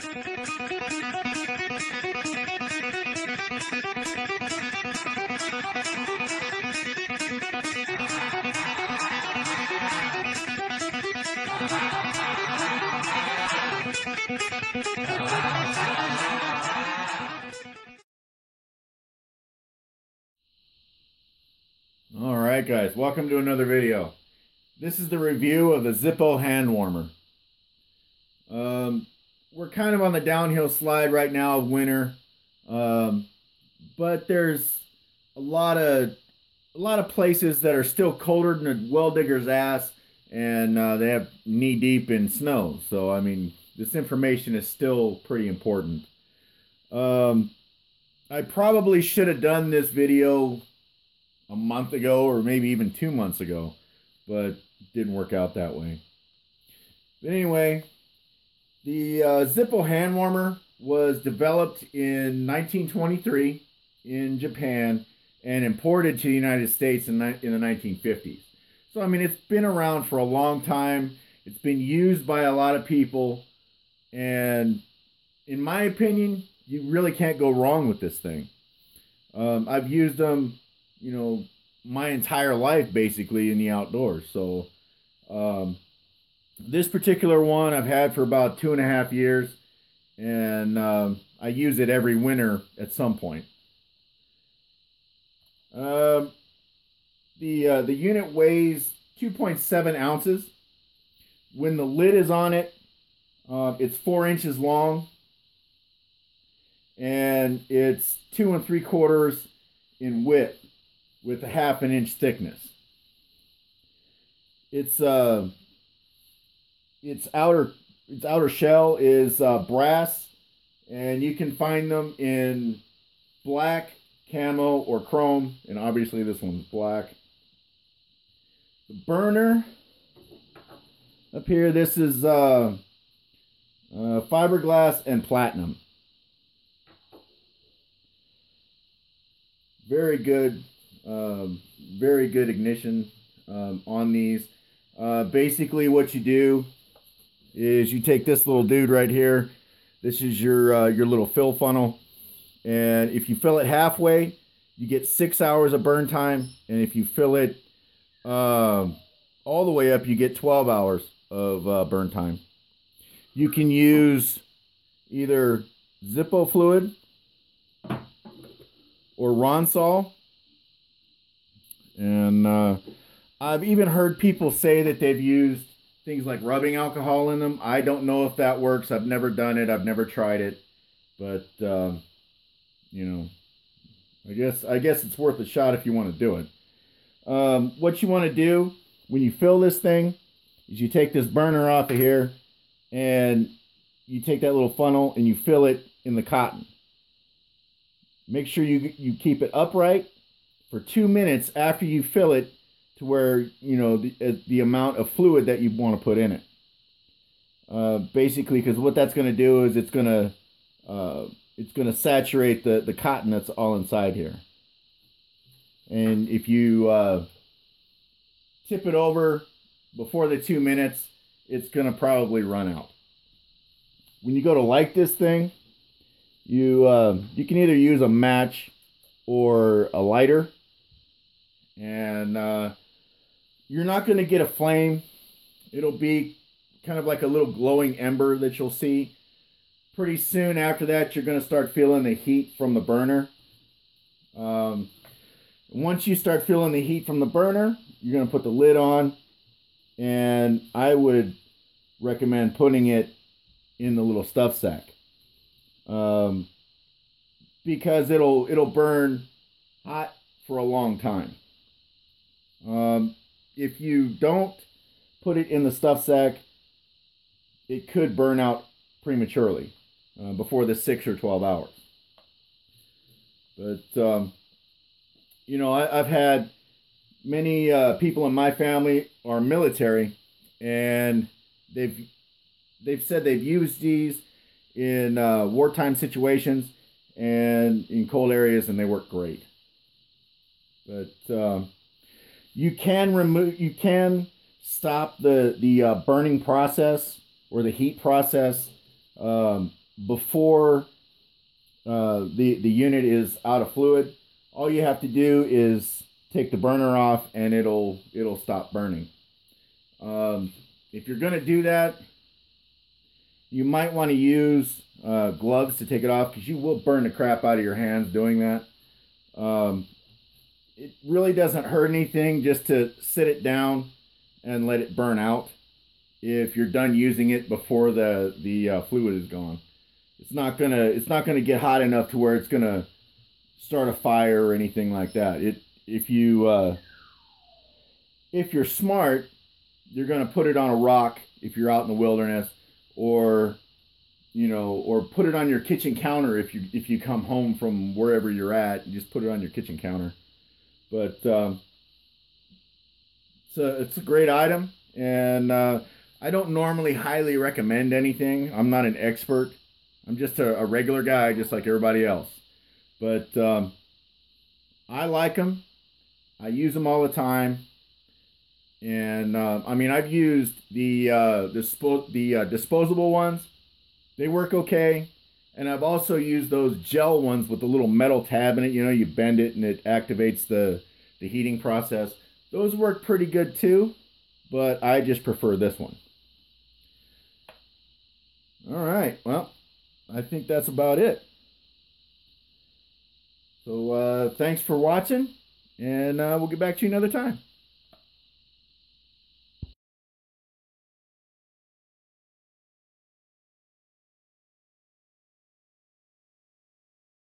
Alright guys, welcome to another video. This is the review of the Zippo hand warmer. We're kind of on the downhill slide right now of winter, but there's a lot of places that are still colder than a well digger's ass, and they have knee deep in snow. So I mean, this information is still pretty important. I probably should have done this video a month ago or maybe even 2 months ago, but it didn't work out that way. But anyway, the Zippo hand warmer was developed in 1923 in Japan and imported to the United States in the 1950s. So I mean, it's been around for a long time. It's been used by a lot of people, and in my opinion, you really can't go wrong with this thing. I've used them, you know, my entire life basically in the outdoors. So this particular one I've had for about 2.5 years, and I use it every winter at some point. The unit weighs 2.7 ounces. When the lid is on it, it's 4 inches long, and it's 2 3/4 in width with a 1/2 inch thickness. Its outer shell is brass, and you can find them in black, camo, or chrome, and obviously this one's black. The burner up here, this is fiberglass and platinum. Very good ignition on these. Basically what you do is you take this little dude right here. This is your little fill funnel, and if you fill it halfway, you get 6 hours of burn time, and if you fill it all the way up, you get 12 hours of burn time. You can use either Zippo fluid or Ronsol, and I've even heard people say that they've used things like rubbing alcohol in them. I don't know if that works. I've never done it. I've never tried it, but you know, I guess it's worth a shot if you want to do it. What you want to do when you fill this thing is you take this burner off of here, and you take that little funnel and you fill it in the cotton. Make sure you keep it upright for 2 minutes after you fill it, to where you know the amount of fluid that you want to put in it. Basically, because what that's going to do is it's going to saturate the cotton that's all inside here. And if you tip it over before the 2 minutes, it's going to probably run out. When you go to light this thing, you can either use a match or a lighter, and you're not going to get a flame. It'll be kind of like a little glowing ember that you'll see. Pretty soon after that, you're going to start feeling the heat from the burner. Once you start feeling the heat from the burner, you're going to put the lid on, and I would recommend putting it in the little stuff sack, because it'll burn hot for a long time. If you don't put it in the stuff sack, it could burn out prematurely before the 6 or 12 hours. But you know, I've had many people in my family are military, and they've said they've used these in wartime situations and in cold areas, and they work great. But you can stop the burning process or the heat process before the unit is out of fluid. All you have to do is take the burner off, and it'll stop burning. If you're going to do that, you might want to use gloves to take it off, because you will burn the crap out of your hands doing that. It really doesn't hurt anything just to sit it down and let it burn out if you're done using it before the fluid is gone. It's not gonna get hot enough to where it's gonna start a fire or anything like that. If you're smart, you're gonna put it on a rock if you're out in the wilderness, or put it on your kitchen counter if you come home from wherever you're at. You just put it on your kitchen counter. But it's a great item, and I don't normally highly recommend anything. I'm not an expert. I'm just a regular guy, just like everybody else. But I like them. I use them all the time. And I've used the disposable ones. They work okay. And I've also used those gel ones with the little metal tab in it. You bend it and it activates the heating process. Those work pretty good too, but I just prefer this one. All right, well, I think that's about it. So thanks for watching, and we'll get back to you another time.